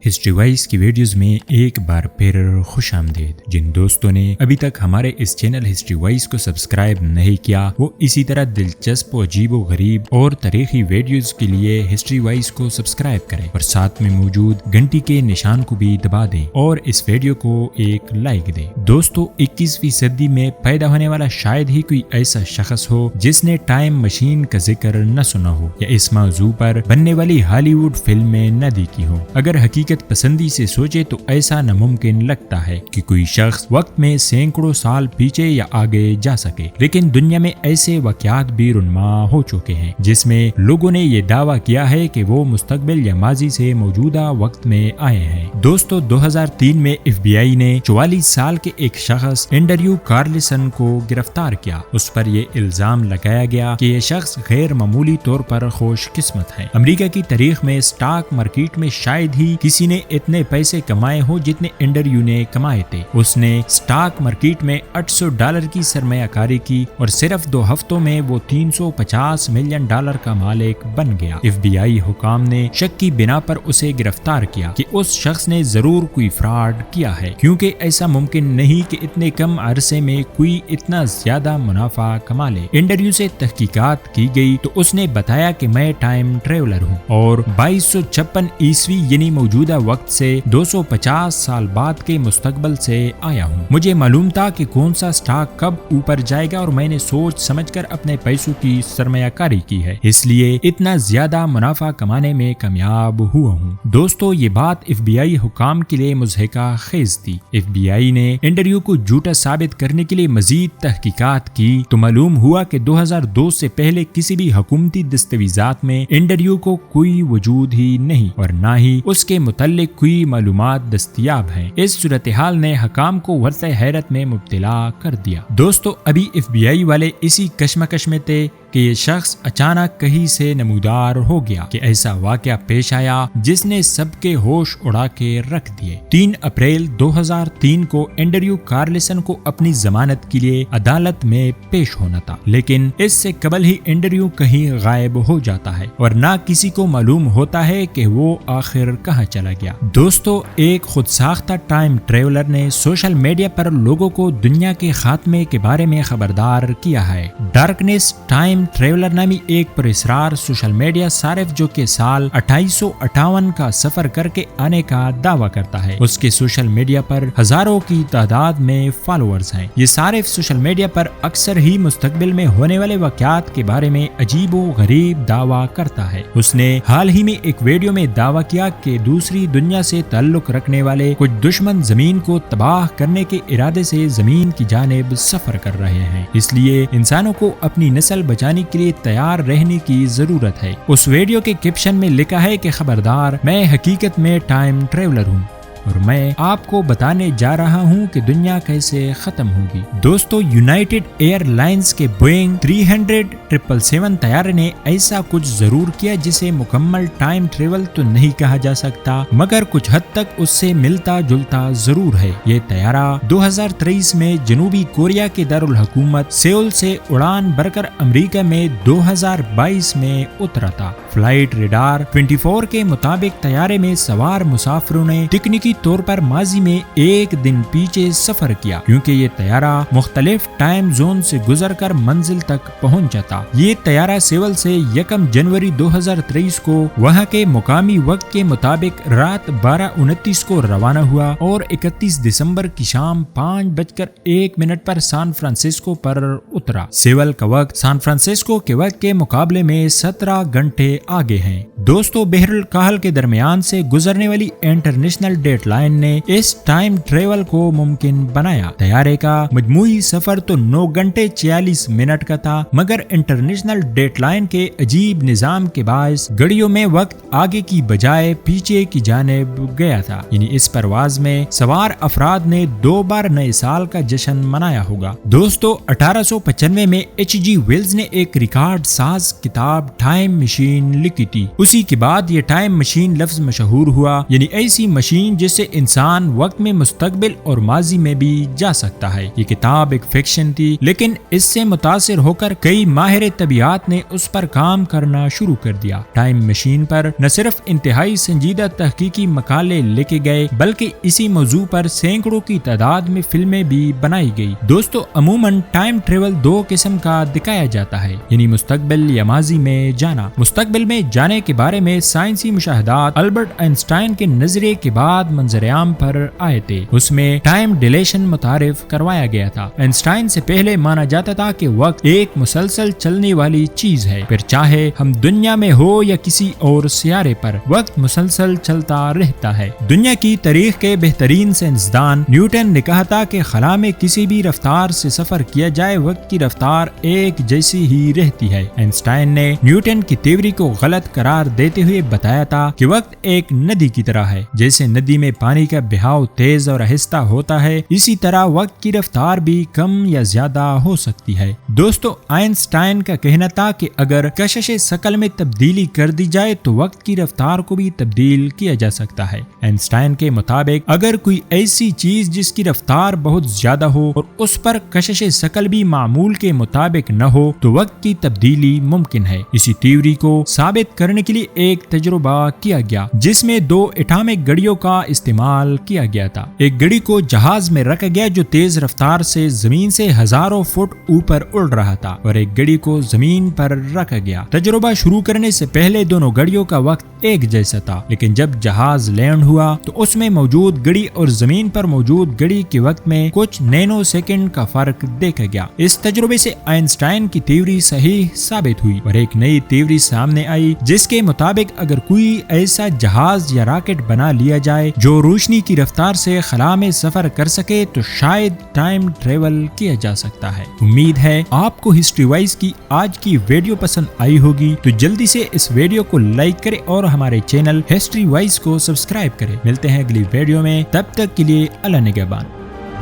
History wise کی videos میں ایک بار پھر خوش آمدید۔ جن دوستوں نے ابھی تک ہمارے اس چینل ہسٹری وائز کو سبسکرائب نہیں کیا وہ اسی طرح دلچسپ و عجیب و غریب اور تاریخی ویڈیوز کے لیے ہسٹری وائز کو سبسکرائب کریں اور ساتھ میں موجود گھنٹی کے نشان کو بھی دبا دیں اور اس ویڈیو کو ایک لائک دیں۔ دوستو 21ویں صدی میں پیدا ہونے والا شاید ہی کوئی ایسا شخص ہو جس نے ٹائم مشین کا ذکر نہ سنا ہو یا اس موضوع پر بننے والی ہالی ووڈ فلم میں نہ دیکھی ہو۔ اگر حقیقت پسندی سے سوچے تو ایسا ناممکن لگتا ہے کہ کوئی شخص وقت میں سینکڑوں سال پیچھے یا آگے جا سکے، لیکن دنیا میں ایسے واقعات بھی رونما ہو چکے ہیں جس میں لوگوں نے یہ دعویٰ کیا ہے کہ وہ مستقبل یا ماضی سے موجودہ وقت میں آئے ہیں۔ دوستو 2003 میں FBI نے 44 سال کے ایک شخص اینڈریو کارلسن کو گرفتار کیا۔ اس پر یہ الزام لگایا گیا کہ یہ شخص غیر معمولی طور پر خوش قسمت ہے۔ امریکہ کی تاریخ میں اسٹاک مارکیٹ میں شاید ہی کسی نے اتنے پیسے کمائے ہو جتنے اینڈریو نے کمائے تھے۔ اس نے اسٹاک مارکیٹ میں $800 کی سرمایہ کاری کی اور صرف 2 ہفتوں میں وہ $350 ملین کا مالک بن گیا۔ FBI حکام نے شک کی بنا پر اسے گرفتار کیا کہ اس شخص نے ضرور کوئی فراڈ کیا ہے، کیونکہ ایسا ممکن نہیں کہ اتنے کم عرصے میں کوئی اتنا زیادہ منافع کما لے۔ اینڈریو سے تحقیقات کی گئی تو اس نے بتایا کہ میں ٹائم ٹریولر ہوں اور 2256 عیسوی یعنی موجودہ وقت سے 250 سال بعد کے مستقبل سے آیا ہوں۔ مجھے معلوم تھا کہ کون سا سٹاک کب اوپر جائے گا اور میں نے سوچ سمجھ کر اپنے پیسوں کی سرمایہ کاری کی ہے، اس لیے اتنا زیادہ منافع کمانے میں کامیاب ہوا ہوں۔ دوستو یہ بات FBI حکام کے لیے مضحکہ خیز تھی۔ FBI نے اینڈریو کو جھوٹا ثابت کرنے کے لیے مزید تحقیقات کی تو معلوم ہوا کہ 2002 سے پہلے کسی بھی حکومتی دستاویزات میں اینڈریو کو کوئی وجود ہی نہیں اور نہ ہی اس کے متعلق کوئی معلومات دستیاب ہیں۔ اس صورتحال نے حکام کو ورطہ حیرت میں مبتلا کر دیا۔ دوستو ابھی FBI والے اسی کشمکش میں تھے کہ یہ شخص اچانک کہیں سے نمودار ہو گیا کہ ایسا واقعہ پیش آیا جس نے سب کے ہوش اڑا کے رکھ دیے۔ 3 اپریل 2003 کو اینڈریو کارلسن کو اپنی ضمانت کے لیے عدالت میں پیش ہونا تھا، لیکن اس سے قبل ہی اینڈریو کہیں غائب ہو جاتا ہے اور نہ کسی کو معلوم ہوتا ہے کہ وہ آخر کہاں چلا گیا۔ دوستو ایک خود ساختہ ٹائم ٹریولر نے سوشل میڈیا پر لوگوں کو دنیا کے خاتمے کے بارے میں خبردار کیا ہے۔ ڈارکنیس ٹائم ٹریولر نامی ایک پراسرار سوشل میڈیا صارف جو کہ سال 2858 کا سفر کر کے آنے کا دعویٰ کرتا ہے، اس کے سوشل میڈیا پر ہزاروں کی تعداد میں فالوورز ہیں۔ یہ صارف سوشل میڈیا پر اکثر ہی مستقبل میں ہونے والے واقعات کے بارے میں عجیب و غریب دعویٰ کرتا ہے۔ اس نے حال ہی میں ایک ویڈیو میں دعویٰ کیا کہ دوسری دنیا سے تعلق رکھنے والے کچھ دشمن زمین کو تباہ کرنے کے ارادے سے زمین کی جانب سفر کر رہے ہیں، اس لیے انسانوں کو اپنی نسل بچانے کے لیے تیار رہنے کی ضرورت ہے۔ اس ویڈیو کے کیپشن میں لکھا ہے کہ خبردار، میں حقیقت میں ٹائم ٹریولر ہوں اور میں آپ کو بتانے جا رہا ہوں کہ دنیا کیسے ختم ہوگی۔ دوستو یونائٹڈ ایئر لائنز کے بوئنگ 300 طیارے نے ایسا کچھ ضرور کیا جسے مکمل ٹائم ٹریول تو نہیں کہا جا سکتا، مگر کچھ حد تک اس سے ملتا جلتا ضرور ہے۔ یہ طیارہ 2023 میں جنوبی کوریا کے دارالحکومت سیول سے اڑان بھر کر امریکہ میں 2022 میں اترا تھا۔ فلائٹ ریڈار 24 کے مطابق طیارے میں سوار مسافروں نے تکنیکی طور پر ماضی میں ایک دن پیچھے سفر کیا، کیونکہ یہ طیارہ مختلف ٹائم زون سے گزر کر منزل تک پہنچا تھا۔ یہ طیارہ سیول سے 1 جنوری 2023 کو وہاں کے مقامی وقت کے مطابق رات 12:29 کو روانہ ہوا اور 31 دسمبر کی شام 5:01 پر سان فرانسسکو پر اترا۔ سیول کا وقت سان فرانسسکو کے وقت کے مقابلے میں 17 گھنٹے آگے ہیں۔ دوستو بحر الکاہل کے درمیان سے گزرنے والی انٹرنیشنل ڈیٹ لائن نے اس ٹائم ٹریول کو ممکن بنایا۔ طیارے کا مجموعی سفر تو 9 گھنٹے 46 منٹ کا تھا، مگر انٹرنیشنل ڈیٹ لائن کے عجیب نظام کے باعث گھڑیوں میں وقت آگے کی بجائے پیچھے کی جانب گیا تھا، یعنی اس پرواز میں سوار افراد نے 2 بار نئے سال کا جشن منایا ہوگا۔ دوستو 1895 میں H.G. ویلز نے ایک ریکارڈ ساز کتاب ٹائم مشین لکھی تھی۔ اسی کے بعد یہ ٹائم مشین لفظ مشہور ہوا، یعنی ایسی مشین جس جس سے انسان وقت میں مستقبل اور ماضی میں بھی جا سکتا ہے۔ یہ کتاب ایک فکشن تھی، لیکن اس سے متاثر ہو کر کئی ماہر طبیعیات نے اس پر کام کرنا شروع کر دیا۔ ٹائم مشین پر نہ صرف انتہائی سنجیدہ تحقیقی مقالے لکھے گئے بلکہ اسی موضوع پر سینکڑوں کی تعداد میں فلمیں بھی بنائی گئی۔ دوستو، عموماً ٹائم ٹریول دو قسم کا دکھایا جاتا ہے، یعنی مستقبل یا ماضی میں جانا۔ مستقبل میں جانے کے بارے میں سائنسی مشاہدات البرٹ آئنسٹائن کے نظریے کے بعد منظر عام پر آئے تھے۔ اس میں ٹائم ڈیلیشن متعارف کروایا گیا تھا۔ آئنسٹائن سے پہلے مانا جاتا تھا کہ وقت ایک مسلسل چلنے والی چیز ہے، پھر چاہے ہم دنیا میں ہو یا کسی اور سیارے پر، وقت مسلسل چلتا رہتا ہے۔ دنیا کی تاریخ کے بہترین سائنسدان نیوٹن نے کہا تھا کہ خلا میں کسی بھی رفتار سے سفر کیا جائے، وقت کی رفتار ایک جیسی ہی رہتی ہے۔ آئنسٹائن نے نیوٹن کی تھیوری کو غلط قرار دیتے ہوئے بتایا تھا کہ وقت ایک ندی کی طرح ہے، جیسے ندی میں پانی کا بہاؤ تیز اور آہستہ ہوتا ہے، اسی طرح وقت کی رفتار بھی کم یا زیادہ ہو سکتی ہے۔ دوستو، آئنسٹائن کا کہنا تھا کہ اگر کشش ثقل میں تبدیلی کر دی جائے تو وقت کی رفتار کو بھی تبدیل کیا جا سکتا ہے۔ آئنسٹائن کے مطابق اگر کوئی ایسی چیز جس کی رفتار بہت زیادہ ہو اور اس پر کشش ثقل بھی معمول کے مطابق نہ ہو تو وقت کی تبدیلی ممکن ہے۔ اسی تھیوری کو ثابت کرنے کے لیے ایک تجربہ کیا گیا جس میں دو ایٹامک گھڑیوں کا استعمال کیا گیا تھا۔ ایک گھڑی کو جہاز میں رکھا گیا جو تیز رفتار سے زمین سے ہزاروں فٹ اوپر اڑ رہا تھا، اور ایک گھڑی کو زمین پر رکھا گیا۔ تجربہ شروع کرنے سے پہلے دونوں گھڑیوں کا وقت ایک جیسا تھا، لیکن جب جہاز لینڈ ہوا تو اس میں موجود گھڑی اور زمین پر موجود گھڑی کے وقت میں کچھ نینو سیکنڈ کا فرق دیکھا گیا۔ اس تجربے سے آئنسٹائن کی تھیوری صحیح ثابت ہوئی اور ایک نئی تھیوری سامنے آئی جس کے مطابق اگر کوئی ایسا جہاز یا راکٹ بنا لیا جائے جو روشنی کی رفتار سے خلا میں سفر کر سکے تو شاید ٹائم ٹریول کیا جا سکتا ہے۔ امید ہے آپ کو ہسٹری وائز کی آج کی ویڈیو پسند آئی ہوگی، تو جلدی سے اس ویڈیو کو لائک کریں اور ہمارے چینل ہسٹری وائز کو سبسکرائب کریں۔ ملتے ہیں اگلی ویڈیو میں، تب تک کے لیے اللہ نگہبان۔